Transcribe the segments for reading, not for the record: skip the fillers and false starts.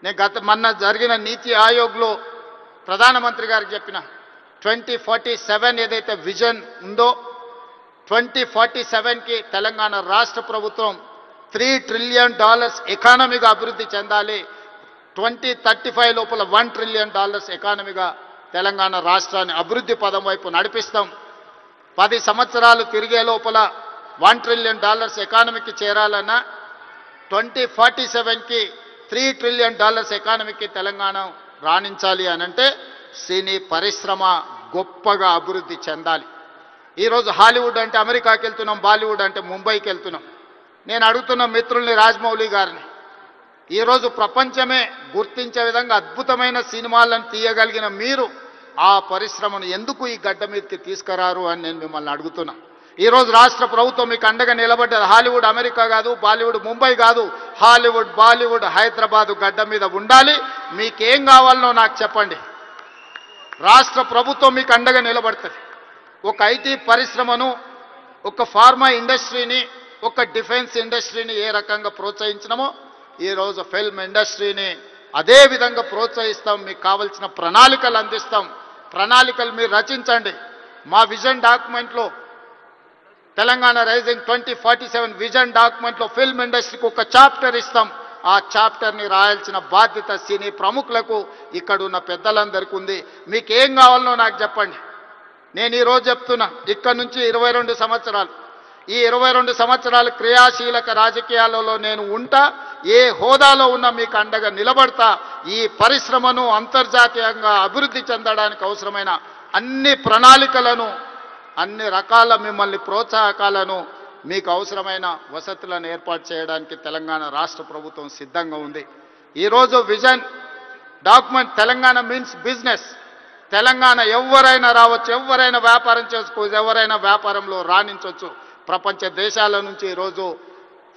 నేను మొన్న జరిగిన నీతి ఆయోగ్లో ప్రధానమంత్రి గారికి చెప్పిన 2047 ఏదైతే విజన్ ఉందో 2047కి తెలంగాణ రాష్ట్ర ప్రభుత్వం $3 ట్రిలియన్ ఎకానమీగా అభివృద్ధి చెందాలి. 2035 లోపల $1 ట్రిలియన్ ఎకానమీగా తెలంగాణ రాష్ట్రాన్ని అభివృద్ధి పదం వైపు నడిపిస్తాం. 10 సంవత్సరాలు తిరిగే లోపల $1 ట్రిలియన్ ఎకానమీకి చేరాలన్నా 2047కి $3 ట్రిలియన్ ఎకానమీకి తెలంగాణ రాణించాలి అనంటే సినీ పరిశ్రమ గొప్పగా అభివృద్ధి చెందాలి. ఈరోజు హాలీవుడ్ అంటే అమెరికాకి వెళ్తున్నాం, బాలీవుడ్ అంటే ముంబైకి వెళ్తున్నాం. నేను అడుగుతున్న మిత్రుల్ని, రాజమౌళి గారిని, ఈరోజు ప్రపంచమే గుర్తించే విధంగా అద్భుతమైన సినిమాలను తీయగలిగిన మీరు ఆ పరిశ్రమను ఎందుకు ఈ గడ్డ మీదకి తీసుకురారు అని నేను మిమ్మల్ని అడుగుతున్నా. ఈరోజు రాష్ట్ర ప్రభుత్వం మీకు అండగా నిలబడ్డది. హాలీవుడ్ అమెరికా కాదు, బాలీవుడ్ ముంబై కాదు, హాలీవుడ్ బాలీవుడ్ హైదరాబాదు గడ్డ మీద ఉండాలి. మీకేం కావాలనో నాకు చెప్పండి, రాష్ట్ర ప్రభుత్వం మీకు అండగా నిలబడుతుంది. ఒక ఐటీ పరిశ్రమను, ఒక ఫార్మా ఇండస్ట్రీని, ఒక డిఫెన్స్ ఇండస్ట్రీని ఏ రకంగా ప్రోత్సహించినామో ఈరోజు ఫిల్మ్ ఇండస్ట్రీని అదే విధంగా ప్రోత్సహిస్తాం. మీకు కావాల్సిన ప్రణాళికలు అందిస్తాం. ప్రణాళికలు మీరు రచించండి. మా విజన్ డాక్యుమెంట్లో, తెలంగాణ రైజింగ్ 2047 విజన్ డాక్యుమెంట్లో ఫిల్మ్ ఇండస్ట్రీకి ఒక చాప్టర్ ఇస్తాం. ఆ చాప్టర్ని రాయాల్సిన బాధ్యత సినీ ప్రముఖులకు, ఇక్కడ ఉన్న పెద్దలందరికీ ఉంది. మీకు ఏం కావాలనో నాకు చెప్పండి. నేను ఈరోజు చెప్తున్నా, ఇక్కడ నుంచి 22 సంవత్సరాలు, ఈ 22 సంవత్సరాలు క్రియాశీలక రాజకీయాలలో నేను ఉంటా. ఏ హోదాలో ఉన్నా మీకు అండగా నిలబడతా. ఈ పరిశ్రమను అంతర్జాతీయంగా అభివృద్ధి చెందడానికి అవసరమైన అన్ని ప్రణాళికలను, అన్ని రకాల మిమ్మల్ని ప్రోత్సాహకాలను, మీకు అవసరమైన వసతులను ఏర్పాటు చేయడానికి తెలంగాణ రాష్ట్ర ప్రభుత్వం సిద్ధంగా ఉంది. ఈరోజు vision document Telangana means business. Telangana ఎవరైనా రావచ్చు, ఎవరైనా వ్యాపారం చేసుకోవచ్చు, ఎవరైనా వ్యాపారంలో రాణించవచ్చు. ప్రపంచ దేశాల నుంచి ఈరోజు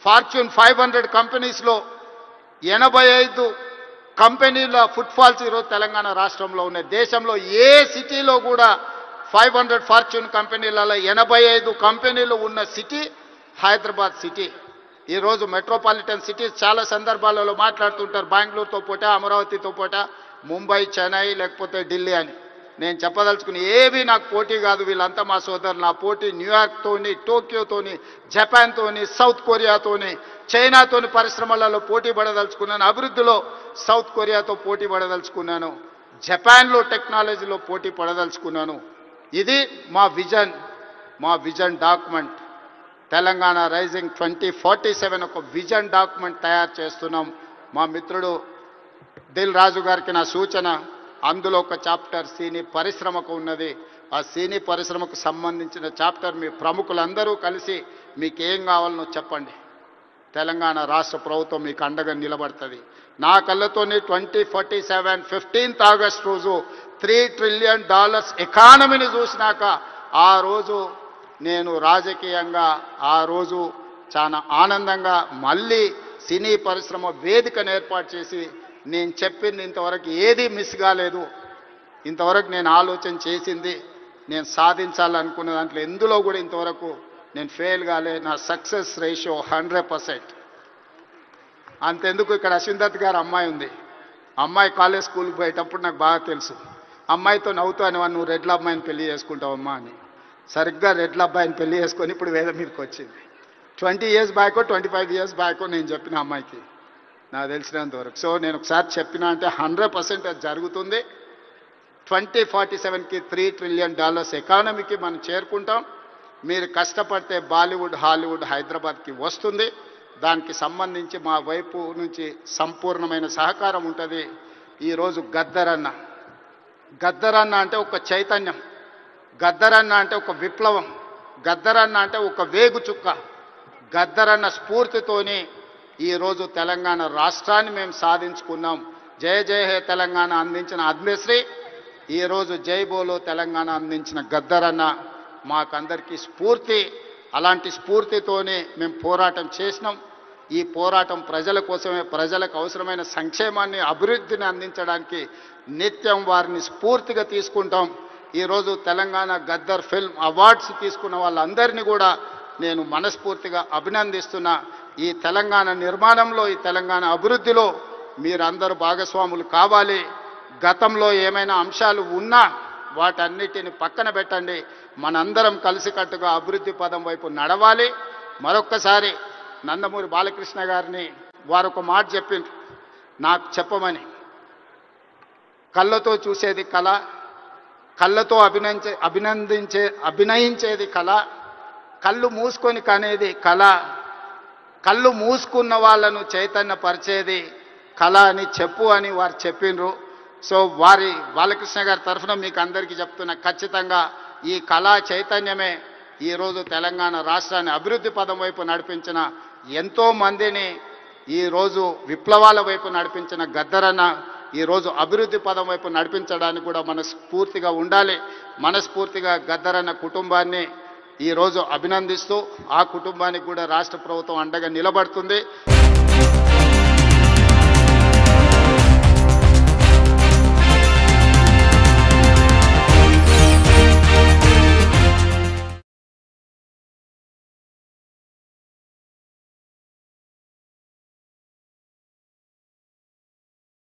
ఫార్చ్యూన్ 500 కంపెనీస్లో 85 కంపెనీల ఫుట్ఫాల్స్ ఈరోజు తెలంగాణ రాష్ట్రంలో ఉన్నాయి. దేశంలో ఏ సిటీలో కూడా 500 ఫార్చ్యూన్ కంపెనీలలో 85 కంపెనీలు ఉన్న సిటీ హైదరాబాద్ సిటీ. ఈరోజు మెట్రోపాలిటన్ సిటీస్ చాలా సందర్భాలలో మాట్లాడుతుంటారు, బెంగళూరుతో పోటా, అమరావతితో పోటా, ముంబై, చెన్నై, లేకపోతే ఢిల్లీ అని. నేను చెప్పదలుచుకుని ఏవి నాకు పోటీ కాదు. వీళ్ళంతా మా సోదరులు. నా పోటీ న్యూయార్క్తోని, టోక్యోతోని, జపాన్తోని, సౌత్ కొరియాతోని, చైనాతోని పరిశ్రమలలో పోటీ పడదలుచుకున్నాను. అభివృద్ధిలో సౌత్ కొరియాతో పోటీ పడదలుచుకున్నాను. జపాన్లో టెక్నాలజీలో పోటీ పడదలుచుకున్నాను. ఇది మా విజన్ డాక్యుమెంట్. తెలంగాణ రైజింగ్ 2047 ఒక విజన్ డాక్యుమెంట్ తయారు చేస్తున్నాం. మా మిత్రుడు దిల్ రాజు గారికి నా సూచన, అందులో ఒక చాప్టర్ సినీ పరిశ్రమకు ఉన్నది. ఆ సినీ పరిశ్రమకు సంబంధించిన చాప్టర్ మీ ప్రముఖులందరూ కలిసి మీకు ఏం కావాలనో చెప్పండి. తెలంగాణ రాష్ట్ర ప్రభుత్వం మీకు అండగా నిలబడుతుంది. నా కళ్ళతోని 2047 15th ఆగస్ట్ రోజు $3 ట్రిలియన్ ఎకానమీని చూసినాక ఆ రోజు నేను రాజకీయంగా ఆ రోజు చాలా ఆనందంగా మళ్ళీ సినీ పరిశ్రమ వేదికను ఏర్పాటు చేసి నేను చెప్పింది ఇంతవరకు ఏది మిస్ కాలేదు. ఇంతవరకు నేను ఆలోచన చేసింది, నేను సాధించాలనుకున్న దాంట్లో ఎందులో కూడా ఇంతవరకు నేను ఫెయిల్ కాలే. నా సక్సెస్ రేషియో 100%. అంతెందుకు, ఇక్కడ అశ్విందత్ గారు అమ్మాయి ఉంది. అమ్మాయి కాలేజ్ స్కూల్కి పోయేటప్పుడు నాకు బాగా తెలుసు. అమ్మాయితో నవ్వుతూ అనేవాడు, నువ్వు రెడ్ల అమ్మాయిని పెళ్లి చేసుకుంటావమ్మా అని. సరిగ్గా రెడ్ల అబ్బాయిని పెళ్లి చేసుకొని ఇప్పుడు వేద మీదకి వచ్చింది. 20 years బ్యాకో 25 years బ్యాకో నేను చెప్పిన అమ్మాయికి, నాకు తెలిసినంతవరకు. సో నేను ఒకసారి చెప్పినా అంటే 100% అది జరుగుతుంది. 2047కి $3 ట్రిలియన్ ఎకానమీకి మనం చేరుకుంటాం. మీరు కష్టపడితే బాలీవుడ్, హాలీవుడ్ హైదరాబాద్కి వస్తుంది. దానికి సంబంధించి మా వైపు నుంచి సంపూర్ణమైన సహకారం ఉంటుంది. ఈరోజు గద్దరన్న అంటే ఒక చైతన్యం, గద్దరన్న అంటే ఒక విప్లవం, గద్దరన్న అంటే ఒక వేగు చుక్క. గద్దరన్న స్ఫూర్తితోని ఈరోజు తెలంగాణ రాష్ట్రాన్ని మేము సాధించుకున్నాం. జయ జయ హే తెలంగాణ అందించిన అద్మశ్రీ, ఈరోజు జై బోలో తెలంగాణ అందించిన గద్దరన్న మాకందరికీ స్ఫూర్తి. అలాంటి స్ఫూర్తితోనే మేము పోరాటం చేసినాం. ఈ పోరాటం ప్రజల కోసమే, ప్రజలకు అవసరమైన సంక్షేమాన్ని, అభివృద్ధిని అందించడానికి నిత్యం వారిని స్ఫూర్తిగా తీసుకుంటాం. ఈరోజు తెలంగాణ గద్దర్ ఫిల్మ్ అవార్డ్స్ తీసుకున్న వాళ్ళందరినీ కూడా నేను మనస్ఫూర్తిగా అభినందిస్తున్నా. ఈ తెలంగాణ నిర్మాణంలో, ఈ తెలంగాణ అభివృద్ధిలో మీరందరూ భాగస్వాములు కావాలి. గతంలో ఏమైనా అంశాలు ఉన్నా వాటన్నిటిని పక్కన పెట్టండి. మనందరం కలిసికట్టుగా అభివృద్ధి పదం వైపు నడవాలి. మరొక్కసారి నందమూరి బాలకృష్ణ గారిని వారు ఒక మాట చెప్పిండ్రు నాకు చెప్పమని. కళ్ళతో చూసేది కళ, కళ్ళతో అభినయించేది కళ, కళ్ళు మూసుకొని కనేది కళ, కళ్ళు మూసుకున్న వాళ్ళను చైతన్యపరిచేది కళ అని చెప్పు అని వారు చెప్పిండ్రు. సో వారి బాలకృష్ణ గారి తరఫున మీకు అందరికీ చెప్తున్నా, ఖచ్చితంగా ఈ కళా చైతన్యమే ఈరోజు తెలంగాణ రాష్ట్రాన్ని అభివృద్ధి పదం వైపు నడిపించిన ఎంతో మందిని, ఈరోజు విప్లవాల వైపు నడిపించిన గద్దరన్న ఈరోజు అభివృద్ధి పదం వైపు నడిపించడానికి కూడా మనస్ఫూర్తిగా ఉండాలి. మనస్ఫూర్తిగా గద్దరన్న కుటుంబాన్ని ఈరోజు అభినందిస్తూ ఆ కుటుంబానికి కూడా రాష్ట్ర ప్రభుత్వం అండగా నిలబడుతుంది.